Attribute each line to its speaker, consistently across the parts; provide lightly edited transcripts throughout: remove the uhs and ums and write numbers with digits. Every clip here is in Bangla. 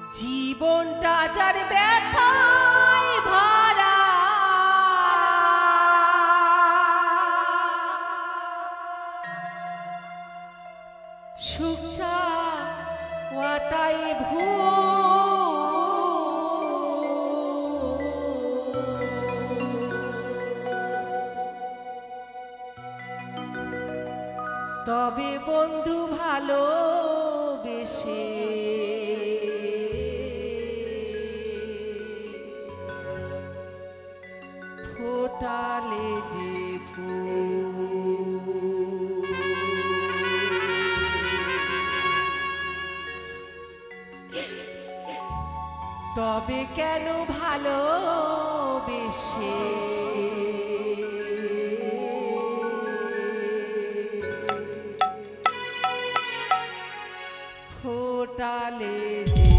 Speaker 1: জীবনটা যার ব্যথায় ভরা সুখ চাওয়াটাই তবে বন্ধু ভালোবেসে ফোটালে যে ফুল তবে কেন ভালোবেসে ফোটালে যে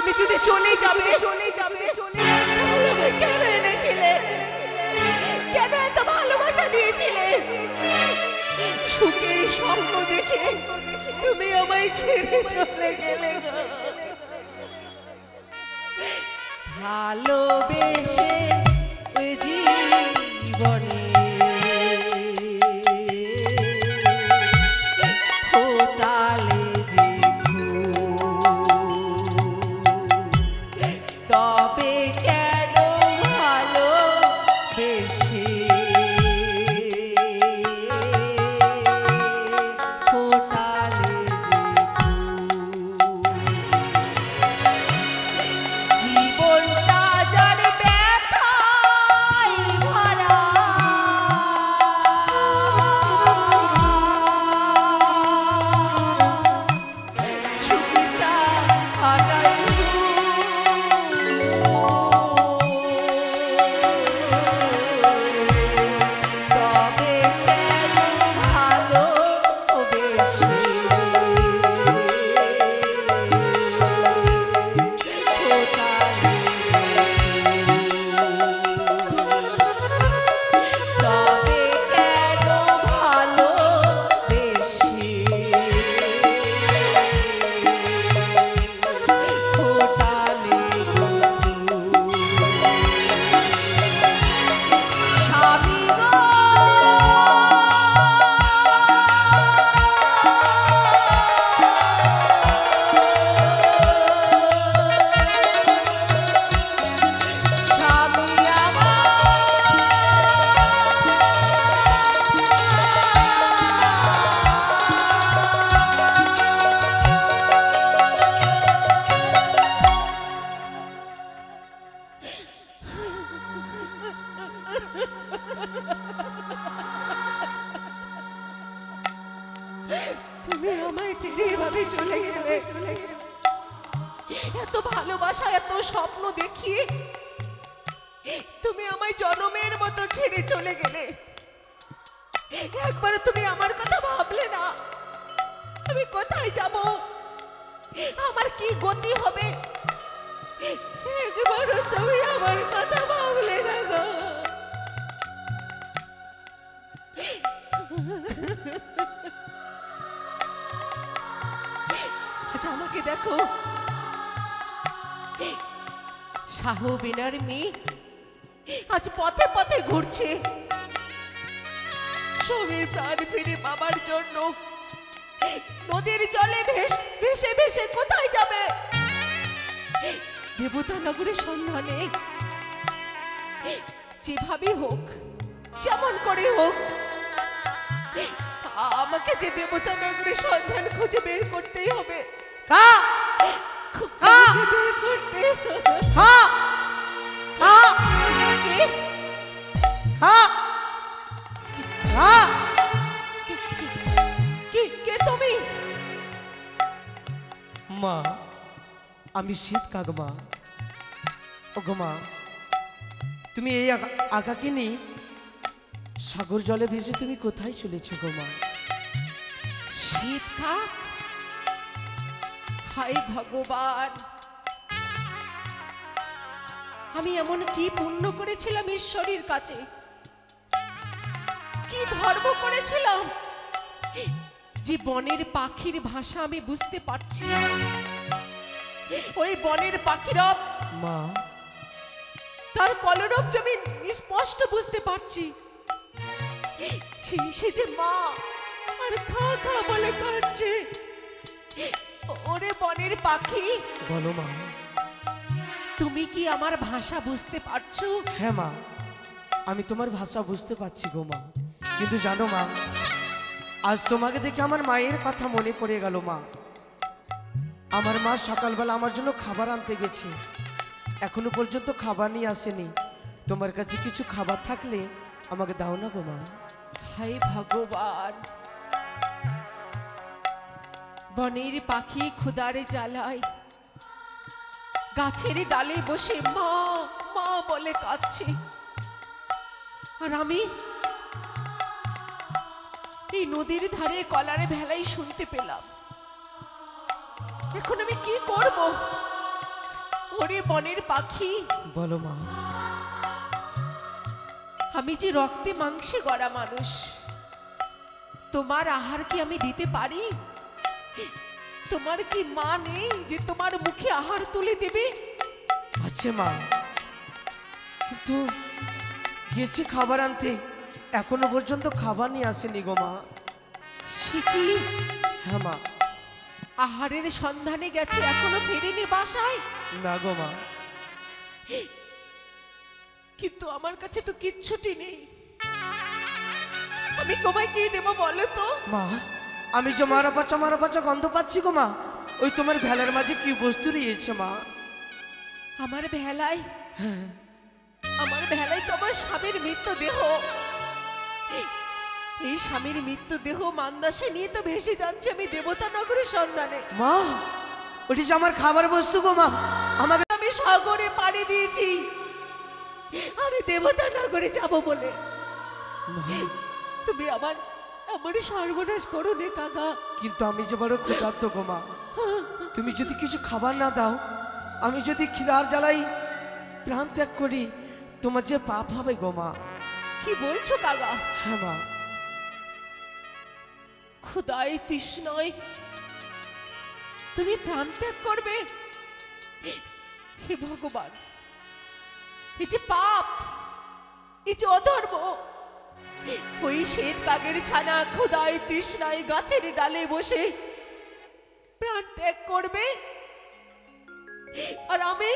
Speaker 2: তুমি যদি চলে যাবে তাহলে আমায় কেন এনেছিলে? কেন এত ভালোবাসা দিয়েছিলে? সুখের স্বপ্ন দেখে তুমি আমায় ছেড়ে চলে গেলে গো।
Speaker 1: ভালোবেসে জীবনে ফোটালে যে তবে কেন ভালোবেসে ফোটালে জীবনটা যার ব্যথায় ভরা সুখে চাটাই তবে কেন ভালোবেসে তবে কেন ভালোবেসে ফোটালে স্বামী গো স্বামী
Speaker 2: তুমি আমায় ছেড়ে এভাবে চলে গেলে। এত ভালোবাসা এত স্বপ্ন দেখিয়ে তুমি আমায় জনমের মতো ছেড়ে চলে গেলে। একবার তুমি আমার কথা ভাবলে না? আমি কোথায় যাব, আমার কি গতি হবে? একবারও তুমি আমার কথা ভাবলে না গো। আচ্ছা আমাকে দেখো, শাহু বিনার মেয়ে আজ পথে পথে ঘুরছে স্বামীর প্রাণ ফিরে পাবার জন্য। নদীর জলে ভেসে ভেসে কোথায় যাবে? দেবতা নগরের সন্ধানে যেভাবে হোক, যেমন করে হোক, আমাকে যে দেবতা নগরের সন্ধান খুঁজে বের করতেই হবে। খুঁজে বের করতে কে তুমি?
Speaker 3: মা, আমি শীত কাকমা। ওগো মা, তুমি এই আকাকে নিয়ে সাগর জলে ভেসে তুমি কোথায় চলেছো গো মা?
Speaker 2: শীত কাক? হায় ভগবান, আমি এমন কি পুণ্য করেছিলাম ঈশ্বরের কাছে, কি ধর্ম করেছিলাম যে বনের পাখির ভাষা আমি বুঝতে পারছি। ওই বনের পাখিরা
Speaker 3: মা,
Speaker 2: তার কলরব যে আমি স্পষ্ট বুঝতে পারছি। সে যে মা আর খা খা বলে কাঁদছে। ওরে বনের পাখি,
Speaker 3: বলো মা।
Speaker 2: তুমি কি আমার ভাষা বুঝতে পারছো?
Speaker 3: হ্যাঁ মা, আমি তোমার ভাষা বুঝতে পারছি গো মা। কিন্তু জানো মা, আজ তোমাকে দেখে আমার মায়ের কথা মনে পড়ে গেল মা। আমার মা সকালবেলা আমার জন্য খাবার আনতে গেছে, এখনো পর্যন্ত খাবার নিয়ে আসেনি। তোমার কাছে কিছু খাবার থাকলে আমাকে দাও না গো মা।
Speaker 2: হায় ভগবান, বনের পাখি ক্ষুধারে জ্বালায় গাছের ডালে বসে মা মা বলে কাঁদছে, আর আমি এই নদীর ধারে কলারে ভেলাই শুনতে পেলাম। এখন আমি কি করব? ওরে বনের পাখি,
Speaker 3: বলো মা।
Speaker 2: আমি যে রক্তে মাংসে গড়া মানুষ, তোমার আহার কি আমি দিতে পারি? তোমার কি মা নেই যে তোমার মুখে আহার তুলে দেবে?
Speaker 3: আছে মা, কিন্তু গেছে খাবার আনতে, এখনো পর্যন্ত খাবার নিয়ে আসেনি গো মা।
Speaker 2: সে কি?
Speaker 3: হ্যাঁ মা।
Speaker 2: আহারের সন্ধানে গেছে, এখনো ফেরেনি বাসায়?
Speaker 3: না গো মা।
Speaker 2: কিন্তু আমার কাছে তো কিচ্ছুটি নেই, আমি তোমায় কি দেবো বলো তো?
Speaker 3: মা, আমি যে মারা পচা গন্ধ পাচ্ছি গো মা। ওই তোমার ভেলার মাঝে কি বস্তু রয়েছে মা?
Speaker 2: আমার ভেলায়? আমার ভেলায় তো আমার স্বামীর মৃতদেহ। এই স্বামীর মৃতদেহ মান্দাসে নিয়ে তো ভেসে যাচ্ছে আমি দেবতা নগরের সন্ধানে।
Speaker 3: মা, ওটি যে আমার খাবার বস্তু গো মা। আমাকে
Speaker 2: আমি সাগরে পাড়ি দিয়েছি আমি দেবতা নগরে যাব বলে। তুমি আমার সর্বনাশ করো নে কাকা।
Speaker 3: কিন্তু আমি যে বড় ক্ষুধার্ত গো মা। তুমি যদি কিছু খাবার না দাও, আমি যদি খিদার জ্বালাই প্রাণ ত্যাগ করি, তোমার যে পাপ হবে গো মা।
Speaker 2: কি বলছো কাকা?
Speaker 3: হ্যাঁ মা।
Speaker 2: ক্ষুধায় তৃষ্ণায় তুমি প্রাণ ত্যাগ করবে? হে ভগবান, এই যে পাপ, এই যে অধর্ম, ওই শ্বেত কাকের ছানা ক্ষুধায় তৃষ্ণায় গাছের ডালে বসে প্রাণ ত্যাগ করবে, আর আমি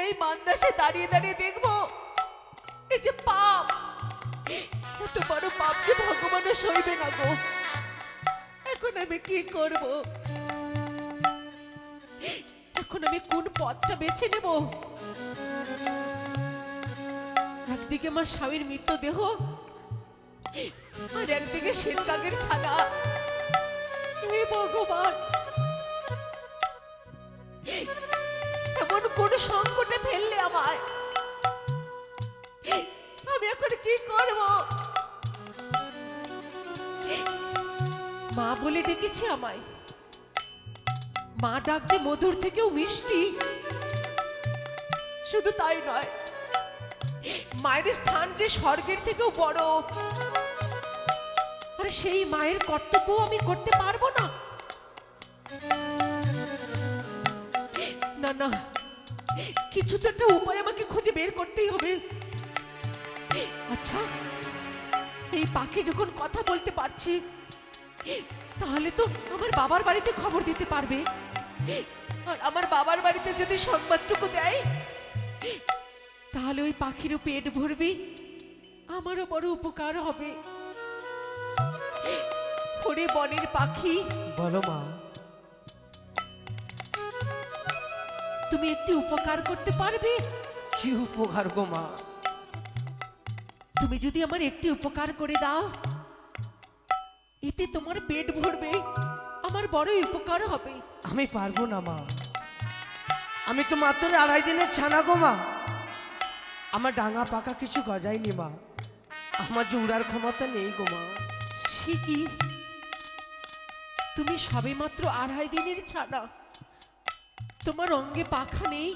Speaker 2: এই মান্দাসে দাঁড়িয়ে দাঁড়িয়ে দেখবো এই যে পাপ, এত বড় পাপ যে ভগবানও সইবে না গো। এখন আমি কি করব? এখন আমি কোন পথটা বেছে নেব? একদিকে আমার স্বামীর মৃতদেহ, আর একদিকে শ্বেত কাকের ছানা। হে ভগবান, এমন কোন সংকটে ফেললে আমায়, আমি এখন কি করব? মা বলে ডেকেছে আমায়, মা ডাক যে মধুর থেকেও মিষ্টি। শুধু তাই নয়, মায়ের স্থান যে স্বর্গের থেকেও বড়। আর সেই মায়ের কর্তব্য আমি করতে পারবো না? না না, কিছু তো একটা উপায় আমাকে খুঁজে বের করতেই হবে। আচ্ছা, এই পাখি যখন কথা বলতে পারছে, তাহলে তো আমার বাবার বাড়িতে খবর দিতে পারবে। আর আমার বাবার বাড়িতে যদি সংবাদটুকু দেয়, তাহলে ওই পাখিরও পেট ভরবে, আমারও বড় উপকার হবে। ওরে বনের পাখি,
Speaker 3: বলো মা।
Speaker 2: তুমি একটি উপকার করতে পারবে?
Speaker 3: কি উপকার গো মা?
Speaker 2: তুমি যদি আমার একটি উপকার করে দাও, এতে তোমার পেট ভরবে, আমার বড় উপকার হবে।
Speaker 3: আমি পারবো না মা। আমি তো মাত্র 2.5 দিনের ছানা গো মা। আমার ডাঙা পাকা কিছু গজায়নি মা। আমার যে উড়ার ক্ষমতা নেই গো মা।
Speaker 2: সে কি? তুমি সবে মাত্র 2.5 দিনের ছানা, তোমার অঙ্গে পাখা নেই,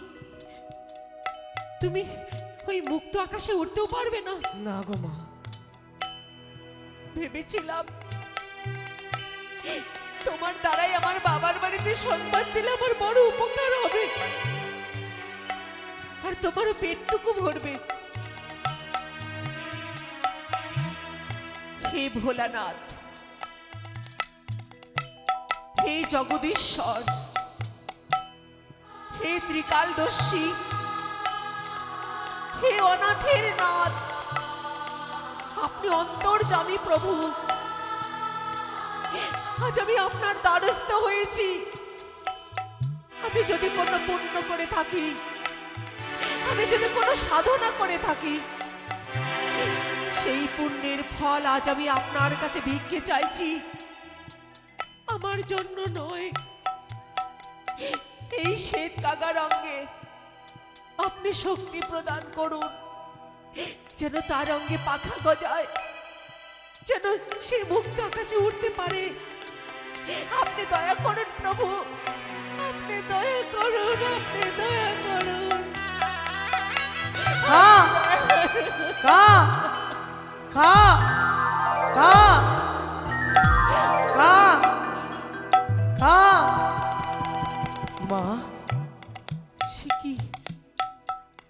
Speaker 2: তুমি ওই মুক্ত আকাশে উঠতেও পারবে না?
Speaker 3: না গো মা।
Speaker 2: ভেবেছিলাম তোমার দ্বারাই আমার বাবার বাড়িতে সংবাদ দিলে আমার বড় উপকার হবে, আর তোমারও পেটটুকু ভরবে। হে ভোলানাথ, হে জগদীশ্বর, হে ত্রিকালদর্শী, হে অনাথের নাথ, আপনি অন্তর্যামী প্রভু। আজ আমি আপনার দ্বারস্থ হয়েছি। আমি যদি কোনো পুণ্য করে থাকি, আমি যদি কোনো সাধনা করে থাকি, সেই পুণ্যের ফল আজ আমি আপনার কাছে ভিক্ষে চাইছি। আমার জন্য নয়, এই শ্বেত কাগার অঙ্গে আপনি শক্তি প্রদান করুন, যেন তার অঙ্গে পাখা গজায়, যেন সে মুক্ত আকাশে উঠতে পারে। আপনি দয়া করুন প্রভু, আপনি দয়া করুন, আপনি দয়া করুন।
Speaker 3: খা খা খা খা খা খা। মা,
Speaker 2: সে কি?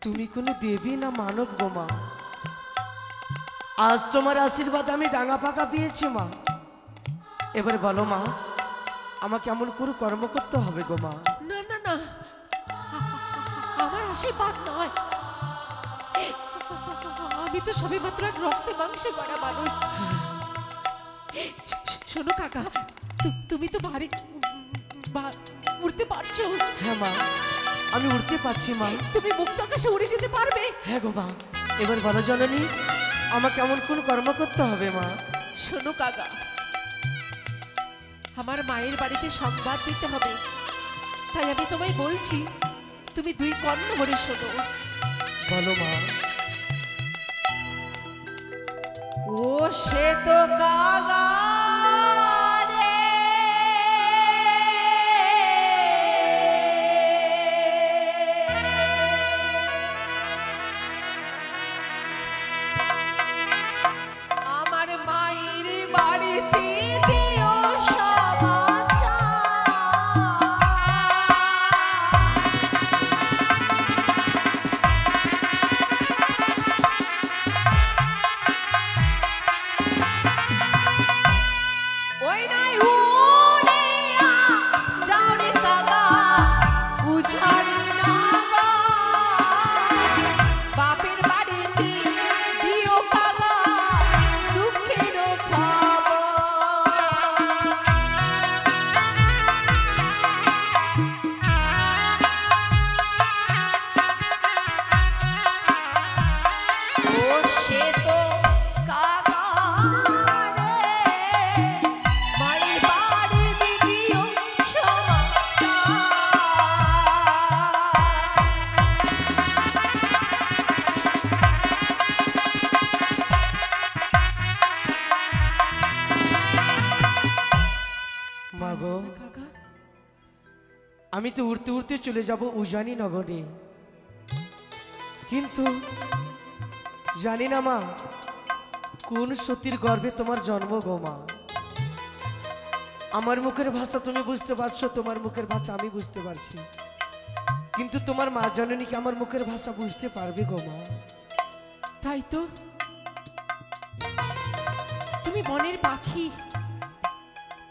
Speaker 3: তুমি কোনো দেবী না মানব গো মা? আজ তোমার আশীর্বাদ আমি ডাঙা পাকা পেয়েছি মা। এবার বলো মা, আমাকে এমন করে কর্ম করতে হবে গো মা?
Speaker 2: না না না, আমার আশীর্বাদ নয়, আমি তো সবে মাত্র এক রক্তে মাংসে গড়া মানুষ। শোনো কাকা, তুমি তো ভারী উড়তে পারছো।
Speaker 3: হ্যাঁ মা, আমি উঠতে পারছি মা।
Speaker 2: তুমি মুক্ত আকাশে উড়ে যেতে পারবে।
Speaker 3: হ্যাঁ গো মা, এবার বলো জননী, আমাকে এমন কোন কর্ম করতে হবে মা?
Speaker 2: শোনো কাকা, আমার মায়ের বাড়িতে সংবাদ দিতে হবে, তাই আমি তোমায় বলছি, তুমি দুই কর্ণ ভরে শোনো।
Speaker 3: বলো মা।
Speaker 2: ও সে তো কাগা রে, আমার মায়ের বাড়িতে দিও সমাচার। ওই নাই উড়িয়া যাও রে কাগা, বুঝারি নাগা, বাপের বাড়িতে দিও কাগা দুঃখের খবর। ও সে তো কাগা রে, মায়ের বাড়িতে দিও সমাচার।
Speaker 3: মা গো,
Speaker 2: কাকা,
Speaker 3: আমি তো উড়তে উড়তে চলে যাব উজানি নগরে, কিন্তু জানি না মা কোন সতীর গর্ভে তোমার জন্ম গো মা। আমার মুখের ভাষা তুমি বুঝতে পারছো, তোমার মুখের ভাষা আমি বুঝতে পারছি, কিন্তু তোমার মা জননী কি আমার মুখের ভাষা বুঝতে পারবে গো মা?
Speaker 2: তাই তো, তুমি বনের পাখি,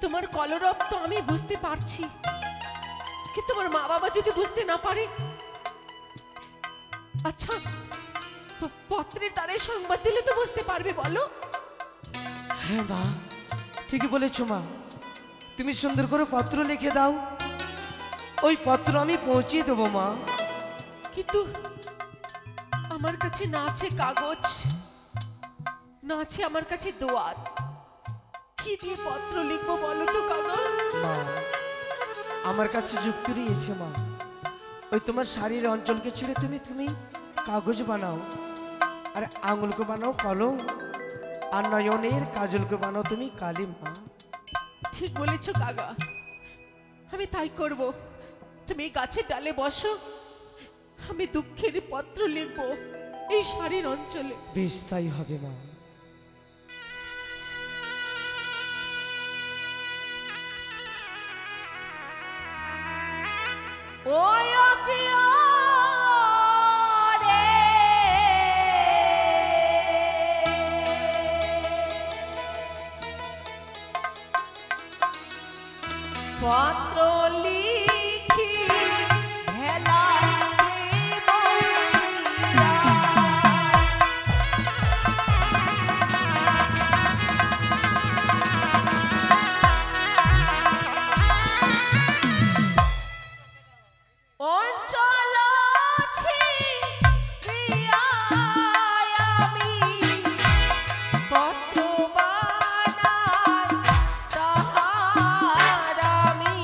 Speaker 2: তোমার কলরব তো আমি বুঝতে পারছি, কিন্তু তোমার মা বাবা যদি বুঝতে না পারে, আচ্ছা তো পত্রের দ্বারে সংবাদ দিলে তো বুঝতে পারবে, বলো?
Speaker 3: হ্যাঁ মা, ঠিকই বলেছো মা। তুমি সুন্দর করে পত্র লিখে দাও, ওই পত্র আমি পৌঁছিয়ে দেবো মা।
Speaker 2: কিন্তু আমার কাছে না আছে কাগজ, না আছে আমার কাছে দোয়াত, কি দিয়ে পত্র লিখবো বলো তো কাকা?
Speaker 3: মা, আমার কাছে যুক্তি রয়েছে মা। ওই তোমার শাড়ির অঞ্চলকে ছিঁড়ে তুমি তুমি কাগজ বানাও, আর আঙুলকে বানাও কলম, আর নয়নের কাজলকে বানাও তুমি কালি মা।
Speaker 2: ঠিক বলেছো কাকা, আমি তাই করব। তুমি এই গাছের ডালে বসো, আমি দুঃখের পত্র লিখবো এই শাড়ির অঞ্চলে।
Speaker 3: বেশ, তাই হবে মা।
Speaker 2: ওই অকিয়া রে, পত্র লিখি ভেলাতে বসিয়া, অঞ্চল ছিড়িয়া আমি পত্র বানাই তাহার আমি।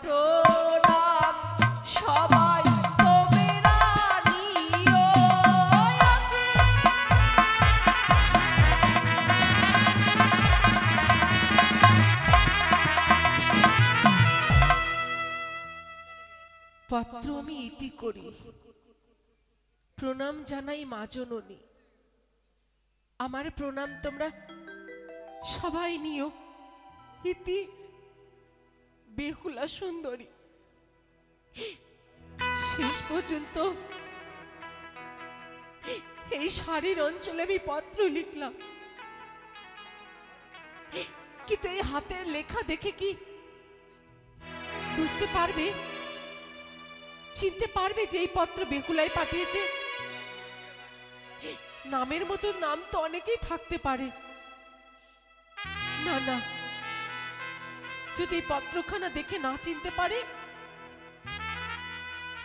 Speaker 2: প্রণাম সবাই তোমরা নিও। পত্র আমি ইতি করি, প্রণাম জানাই মা জননী। আমার প্রণাম তোমরা সবাই নিও। ইতি বেহুলা সুন্দরী। শেষ পর্যন্ত এই শাড়ির অঞ্চলে আমি পত্র লিখলাম, কিন্তু এই হাতের লেখা দেখে কি বুঝতে পারবে, চিনতে পারবে যে এই পত্র বেহুলাই পাঠিয়েছে? নামের মতো নাম তো অনেকেই থাকতে পারে। না না, যদি এই পত্রখানা দেখে না চিনতে পারে,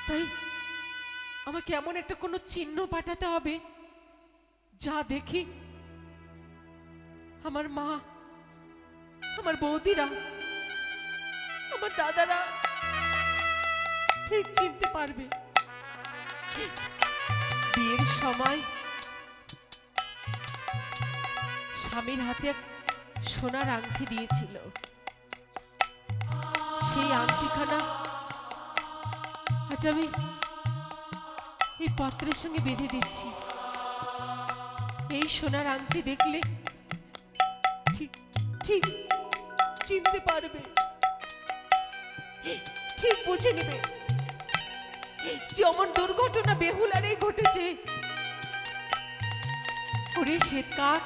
Speaker 2: তাই আমাকে এমন একটা কোনো চিহ্ন পাঠাতে হবে যা দেখি আমার মা, আমার বৌদিরা, আমার দাদারা ঠিক চিনতে পারবে। বিয়ের সময় স্বামীর হাতে এক সোনার আংটি দিয়েছিল, সেই আংটিখানা আজ আমি এই পত্রের সঙ্গে বেঁধে দিচ্ছি। এই সোনার আংটি দেখলে ঠিক ঠিক চিনতে পারবে, ঠিক বুঝে নেবে যে অমন দুর্ঘটনা বেহুলারই ঘটেছে। ওরে শ্বেতকাক,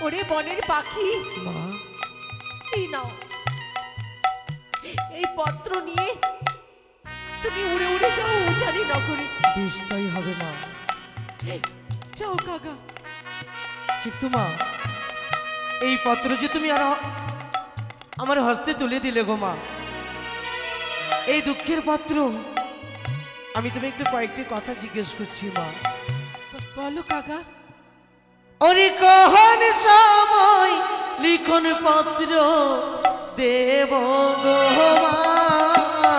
Speaker 2: ওরে বনের পাখি,
Speaker 3: মা,
Speaker 2: এই নাও, এই পত্র নিয়ে তুমি উড়ে উড়ে যাও উজানি নগরে।
Speaker 3: বেশ তাই হবে মা।
Speaker 2: যাও কাকা।
Speaker 3: কিন্তু মা, এই পত্র যে তুমি আর আমার হস্তে তুলে দিলে গো মা, এই দুঃখের পত্র, আমি তুমি একটু কয়েকটি কথা জিজ্ঞেস করছি মা।
Speaker 2: বলো কাকা।
Speaker 3: ওরে কখন সময় লিখন পত্র দেব গো মা,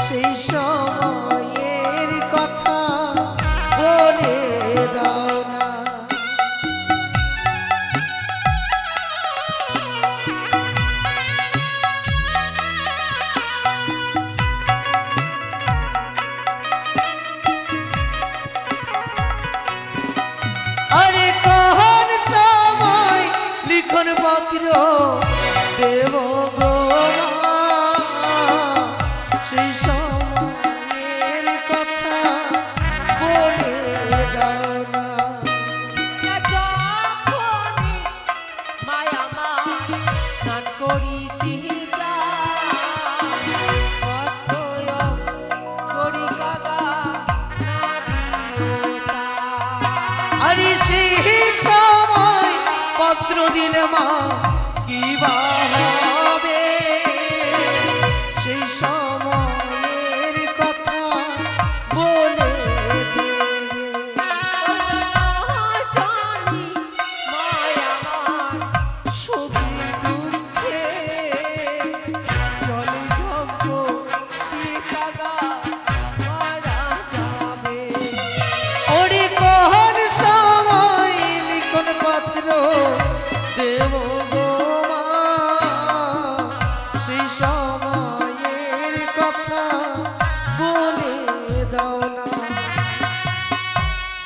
Speaker 3: সেই সময়ের কথা বলে দাও না। আরে কখন সময় লিখন পত্র দেব গো মা, সেই সময়ের কথা বলে দাও না।
Speaker 2: যখনই মায়া মা স্নান করিতে যায়, পত্র করি কাকা না দিও তাই।
Speaker 3: আরে সেই সময় পত্র দিলে মা কি বা হবে, সেই সময়ের কথা বলে দেবে।
Speaker 2: জানি মায়া আমার সুখে দুঃখে জলে ঝম্প দিয়ে কাকা মারা যাবে।
Speaker 3: ওরে কখন সময় লিখন পত্র দেব গো মা, সেই সময়ের কথা বলে দাও না।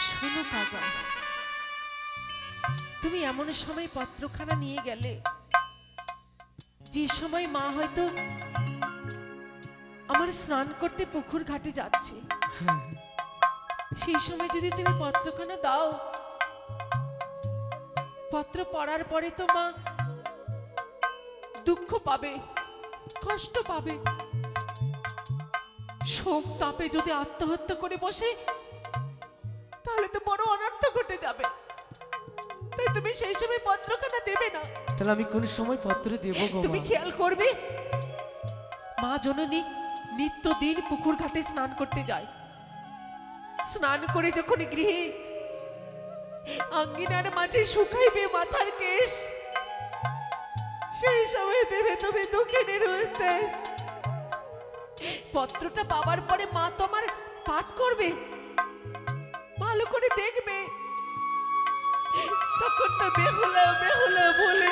Speaker 2: শোনো কাকা, তুমি এমন সময় পত্রখানা নিয়ে গেলে যে সময় মা হয়তো আমার স্নান করতে পুকুর ঘাটে যাচ্ছে, সেই সময় যদি তুমি পত্রখানা দাও, পত্র পড়ার পরে তো মা দুঃখ পাবে, কষ্ট পাবে, শোক তাপে যদি আত্মহত্যা করে বসে, তাহলে তো বড় অনর্থ ঘটে যাবে। তাই তুমি সেই সময় পত্রখানা দেবে না।
Speaker 3: তাহলে আমি কোন সময় পত্র দেব গো
Speaker 2: তুমি
Speaker 3: মা?
Speaker 2: খেয়াল করবে, মা জননী নিত্যদিন পুকুর ঘাটে স্নান করতে যায়। স্নান করে যখন গৃহে আঙ্গিনার মাঝে শুকাইবে মাথার কেশ, সেই সময় দেবে তুমি দুঃখিনীর উদ্দেশ। পত্রটা পাওয়ার পরে মা তো আমার পাঠ করবে, ভালো করে দেখবে, তখন তো বেহুলা বেহুলা বলে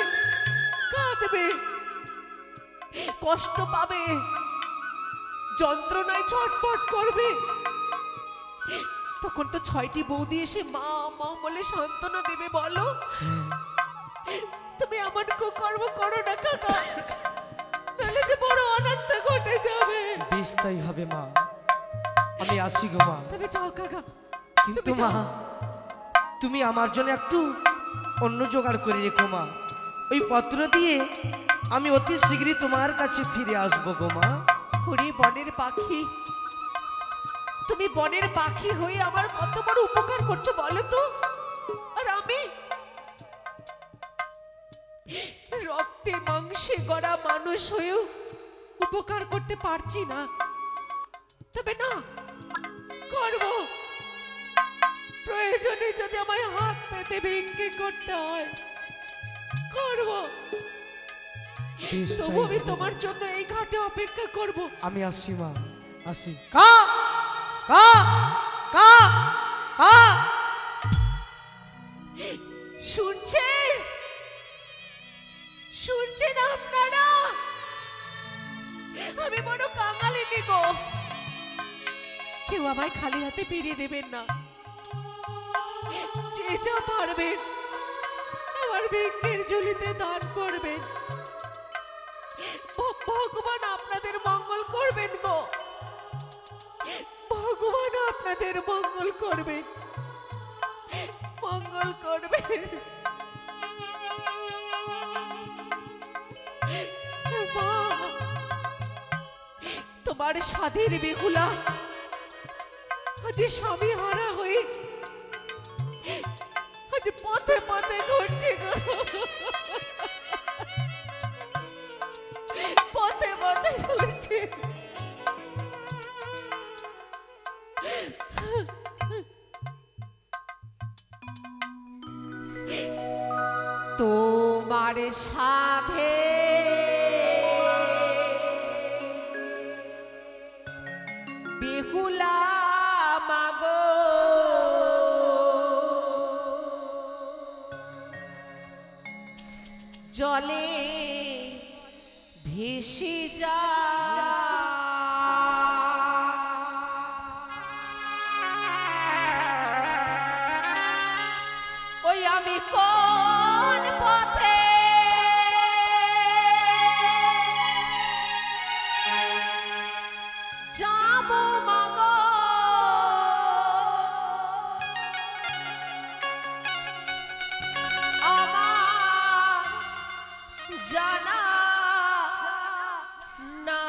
Speaker 2: কাঁদবে, কষ্ট পাবে, যন্ত্রণায় ছটফট করবে। তখন তো 6টি বৌদি এসে মা মা বলে সান্ত্বনা দেবে। বলো তুমি এমন কর্ম করো না কাকা, নাহলে যে বড় অনর্থ ঘটে যাবে।
Speaker 3: বেশ তাই হবে মা, আমি আসি গো মা।
Speaker 2: তবে যাও কাকা।
Speaker 3: কিন্তু
Speaker 2: তুমি
Speaker 3: মা,
Speaker 2: যাও।
Speaker 3: তুমি আমার জন্য একটু অন্য জোগাড় করে রেখো মা। ওই পত্র দিয়ে আমি অতি শীঘ্রই তোমার কাছে ফিরে আসবো গো মা।
Speaker 2: ওরে বনের পাখি, তুমি বনের পাখি হয়ে আমার কত বড় উপকার করছো বলো তো। আর আমি রক্তে মাংসে গড়া মানুষ হয়েও উপকার করতে পারছি না। তবে না, করব। প্রয়োজনে যদি আমায় হাত পেতে ভিক্ষে করতে হয় করব।
Speaker 3: বেশ তাই
Speaker 2: তবু আমি
Speaker 3: হবে।
Speaker 2: তোমার জন্য এই ঘাটে অপেক্ষা করব।
Speaker 3: আমি আসি মা, আসি। কা কা কা কা
Speaker 2: শুনছেন? শুনছেন আপনারা? আমি বড় কাঙালিনী গো, কেউ আমায় খালি হাতে ফিরিয়ে দেবেন না। যে যা পারবেন আমার ভিক্ষের ঝুলিতে দান করবেন। ভগবান আপনাদের মঙ্গল করবেন গো, ভগবান আপনাদের মঙ্গল করবেন, মঙ্গল করবেন। মা, তোমার স্বাধীন বেহুলা আজ স্বামী হারা হয়ে আজ পথে পথে ঘুরছে গো, পথে পথে ঘুরছে। তোমার সাধে বেহুলা মাগো জলে ভেসে যা। ওই আমি কোন পথে যাব মাগো, আমার জানা না।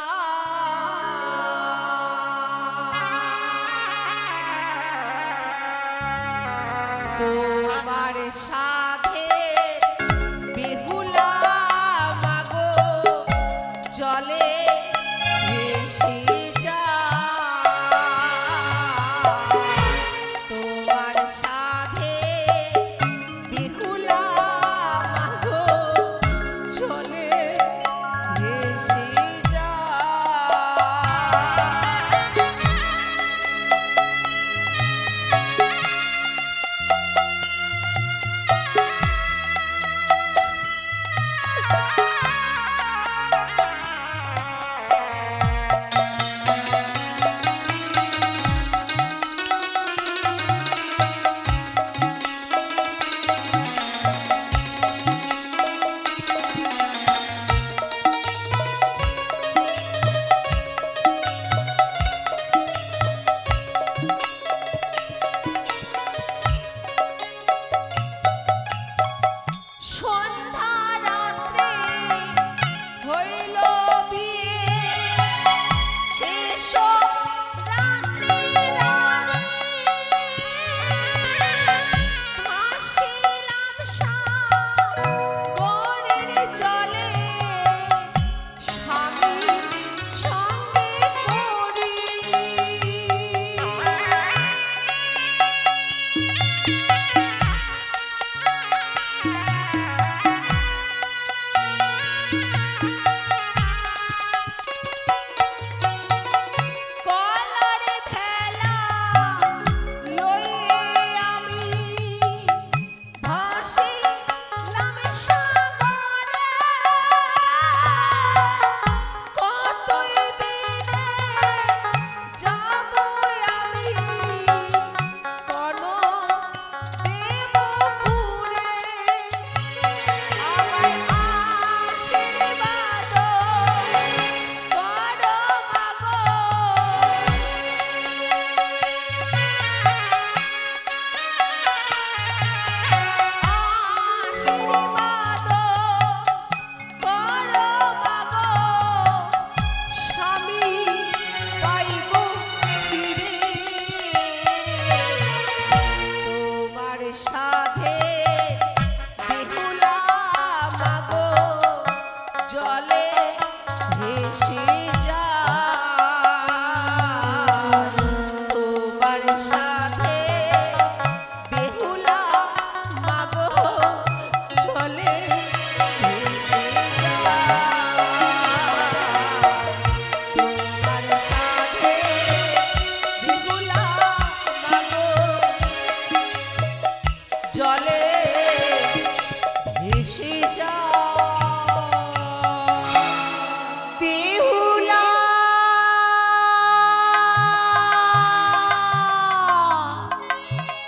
Speaker 1: জলে